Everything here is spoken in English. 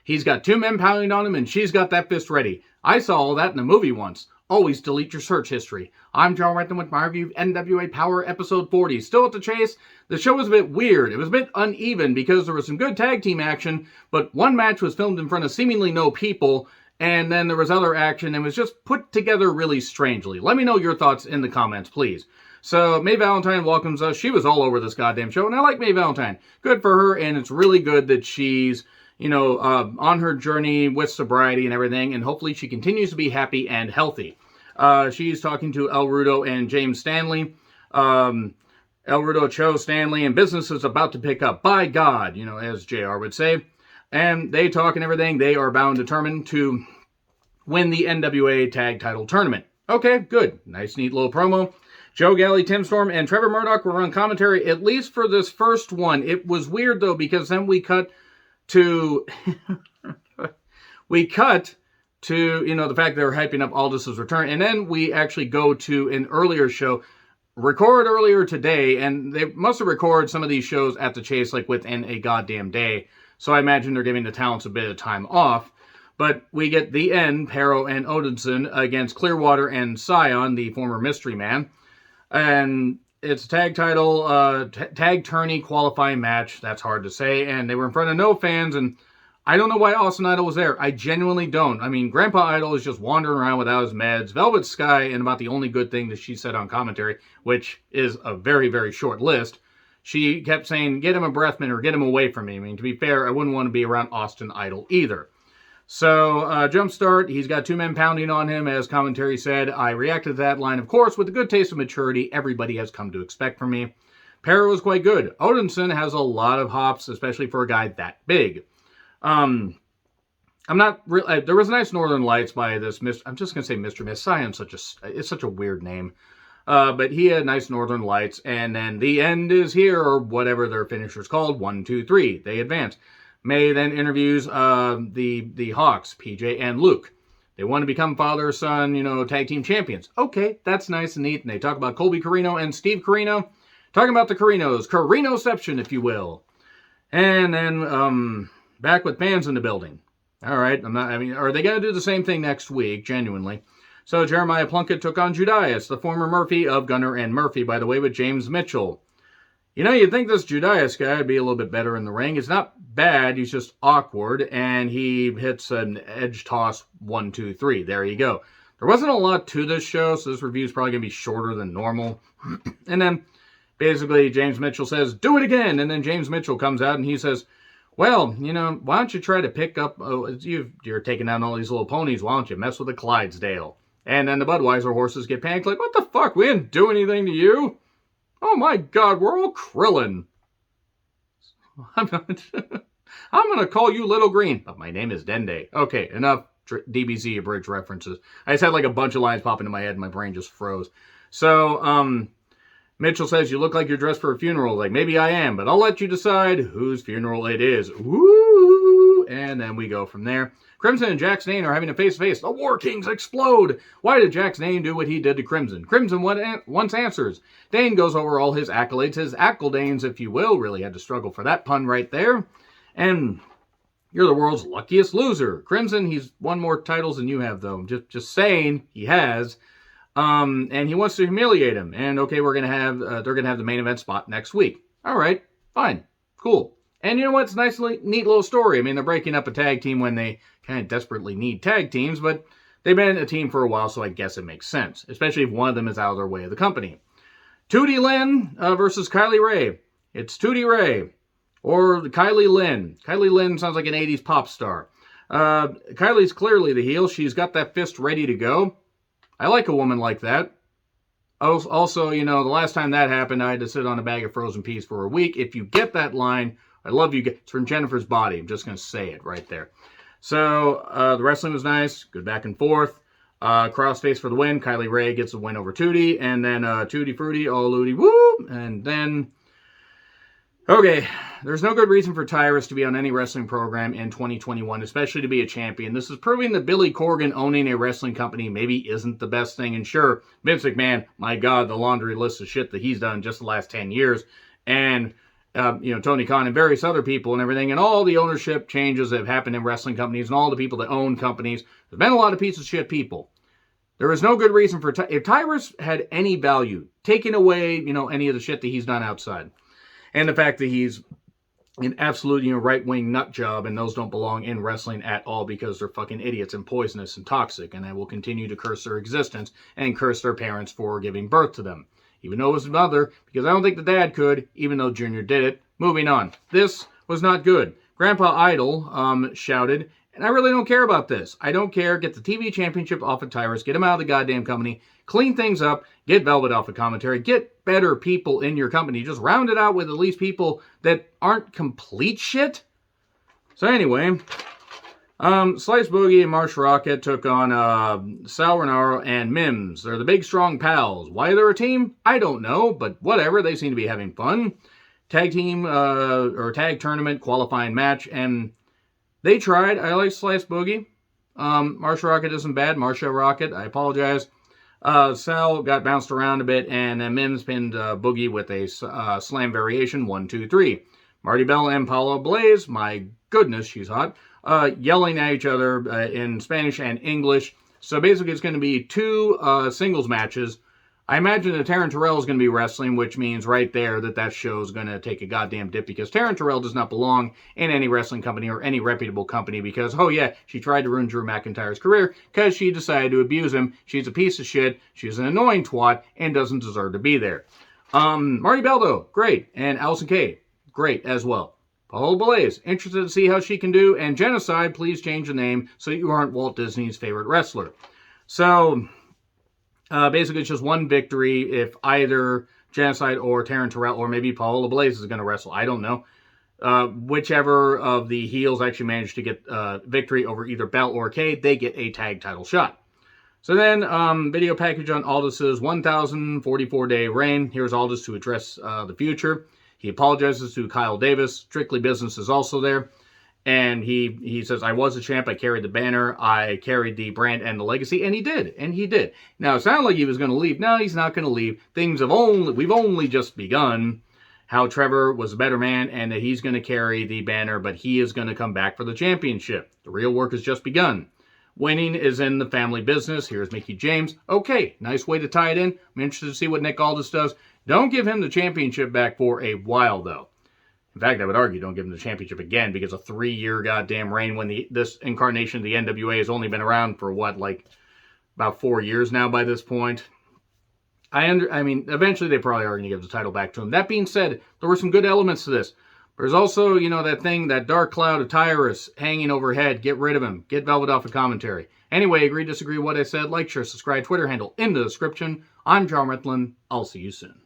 He's got two men pounding on him, and she's got that fist ready. I saw all that in a movie once. Always delete your search history. I'm John Renton with my review of NWA Powerrr episode 40. Still at the chase, the show was a bit weird. It was a bit uneven because there was some good tag team action, but one match was filmed in front of seemingly no people, and then there was other action and was just put together really strangely. Let me know your thoughts in the comments, please. So, May Valentine welcomes us. She was all over this goddamn show, and I like May Valentine. Good for her, and it's really good that she's on her journey with sobriety and everything, and hopefully she continues to be happy and healthy. She's talking to El Rudo and James Stanley. El Rudo chose Stanley, and business is about to pick up. By God, as JR would say. And they talk and everything. They are bound determined to win the NWA Tag Title Tournament. Okay, good. Nice, neat little promo. Joe Galli, Tim Storm, and Trevor Murdoch were on commentary, at least for this first one. It was weird, though, because then we cut to the fact that they're hyping up Aldis' return, and then we actually go to an earlier show, record earlier today, and they must have recorded some of these shows at the Chase like within a goddamn day, so I imagine they're giving the talents a bit of time off. But we get the end, Powerrr and Odinson against Clearwater and Scion, the former Mystery Man, and it's a tag title, tag tourney qualifying match. That's hard to say. And they were in front of no fans. And I don't know why Austin Idol was there. I genuinely don't. I mean, Grandpa Idol is just wandering around without his meds. Velvet Sky, and about the only good thing that she said on commentary, which is a very, very short list. She kept saying, get him a breath mint or get him away from me. I mean, to be fair, I wouldn't want to be around Austin Idol either. So, Jumpstart, he's got two men pounding on him, as commentary said. I reacted to that line, of course, with the good taste of maturity everybody has come to expect from me. Powerrr was quite good. Odinson has a lot of hops, especially for a guy that big. I'm not really... there was a nice Northern Lights by this... I'm just going to say Mr. Miss. Sion's it's such a weird name. But he had nice Northern Lights, and then the end is here, or whatever their finisher's called. 1, 2, 3. They advance. May then interviews the Hawks, PJ and Luke. They want to become father-son, tag team champions. Okay, that's nice and neat. And they talk about Colby Corino and Steve Corino. Talking about the Corinos. Corinoception, if you will. And then back with fans in the building. All right, are they going to do the same thing next week, genuinely? So Jeremiah Plunkett took on Judas, the former Murphy of Gunner and Murphy, by the way, with James Mitchell. You'd think this Judas guy would be a little bit better in the ring. It's not bad. He's just awkward, and he hits an edge toss 1, 2, 3. There you go. There wasn't a lot to this show, so this review is probably going to be shorter than normal. And then, basically, James Mitchell says, do it again. And then James Mitchell comes out, and he says, well, why don't you try to pick up... you're taking down all these little ponies. Why don't you mess with a Clydesdale? And then the Budweiser horses get panicked, like, what the fuck? We didn't do anything to you. Oh my God, we're all Krillin. I'm going to call you Little Green, but my name is Dende. Okay, enough DBZ abridged references. I just had like a bunch of lines pop into my head and my brain just froze. So, Mitchell says, you look like you're dressed for a funeral. Like, maybe I am, but I'll let you decide whose funeral it is. Woo! And then we go from there. Crimson and Jack Snane are having a face-to-face. The War Kings explode! Why did Jack Snane do what he did to Crimson? Crimson wants answers. Dane goes over all his accolades, his accoldanes, if you will. Really had to struggle for that pun right there. And you're the world's luckiest loser. Crimson, he's won more titles than you have, though. Just saying, he has. And he wants to humiliate him. And okay, they're gonna have the main event spot next week. All right, fine, cool. And you know what? It's a nice, neat little story. I mean, they're breaking up a tag team when they kind of desperately need tag teams, but they've been a team for a while, so I guess it makes sense, especially if one of them is out of their way of the company. Tootie Lynn versus Kylie Ray. It's Tootie Ray or Kylie Lynn. Kylie Lynn sounds like an 80s pop star. Kylie's clearly the heel. She's got that fist ready to go. I like a woman like that. Also, the last time that happened, I had to sit on a bag of frozen peas for a week. If you get that line, I love you. It's from Jennifer's Body. I'm just going to say it right there. So, the wrestling was nice. Good back and forth. Crossface for the win. Kylie Ray gets the win over Tootie. And then Tootie Fruity, all Looty, woo! And then... Okay, there's no good reason for Tyrus to be on any wrestling program in 2021, especially to be a champion. This is proving that Billy Corgan owning a wrestling company maybe isn't the best thing. And sure, Vince McMahon, my God, the laundry list of shit that he's done just the last 10 years. And Tony Khan and various other people and everything, and all the ownership changes that have happened in wrestling companies and all the people that own companies. There's been a lot of piece of shit people. There is no good reason for if Tyrus had any value, taking away, any of the shit that he's done outside, and the fact that he's an absolute, right-wing nut job, and those don't belong in wrestling at all because they're fucking idiots and poisonous and toxic, and I will continue to curse their existence and curse their parents for giving birth to them. Even though it was his mother, because I don't think the dad could, even though Junior did it. Moving on. This was not good. Grandpa Idol shouted, and I really don't care about this. I don't care. Get the TV championship off of Tyrus. Get him out of the goddamn company. Clean things up. Get Velvet off of commentary. Get better people in your company. Just round it out with at least people that aren't complete shit. So anyway, Slice Boogie and Marsh Rocket took on Sal Renaro and Mims. They're the big strong pals. Why they're a team? I don't know, but whatever. They seem to be having fun. Tag team or tag tournament qualifying match, and they tried. I like Slice Boogie. Marsha Rocket isn't bad. Marsha Rocket, I apologize. Sal got bounced around a bit, and Mims pinned Boogie with a slam variation, 1, 2, 3. Marty Bell and Paula Blaze, my goodness, she's hot, yelling at each other in Spanish and English. So basically it's going to be 2 singles matches. I imagine that Taryn Terrell is going to be wrestling, which means right there that show is going to take a goddamn dip because Taryn Terrell does not belong in any wrestling company or any reputable company because, oh yeah, she tried to ruin Drew McIntyre's career because she decided to abuse him. She's a piece of shit. She's an annoying twat and doesn't deserve to be there. Marty Bell, though, great. And Allison Kay, great as well. Paula Blaze, interested to see how she can do. And Genocide, please change the name so you aren't Walt Disney's favorite wrestler. So basically, it's just one victory if either Genocide or Taryn Terrell or maybe Paola Blaze is going to wrestle. I don't know. Whichever of the heels actually managed to get victory over either Bell or Kay, they get a tag title shot. So then, video package on Aldis's 1,044-day reign. Here's Aldis to address the future. He apologizes to Kyle Davis. Strictly Business is also there. And he says, I was a champ, I carried the banner, I carried the brand and the legacy, and he did. Now, it sounded like he was going to leave. No, he's not going to leave. We've only just begun how Trevor was a better man and that he's going to carry the banner, but he is going to come back for the championship. The real work has just begun. Winning is in the family business. Here's Mickie James. Okay, nice way to tie it in. I'm interested to see what Nick Aldis does. Don't give him the championship back for a while, though. In fact, I would argue don't give him the championship again because a 3-year goddamn reign when this incarnation of the NWA has only been around for about 4 years now by this point. I mean, eventually they probably are going to give the title back to him. That being said, there were some good elements to this. There's also, that dark cloud of Tyrus hanging overhead. Get rid of him. Get Velvet off of commentary. Anyway, agree, disagree what I said. Like, share, subscribe, Twitter handle in the description. I'm John Retlin. I'll see you soon.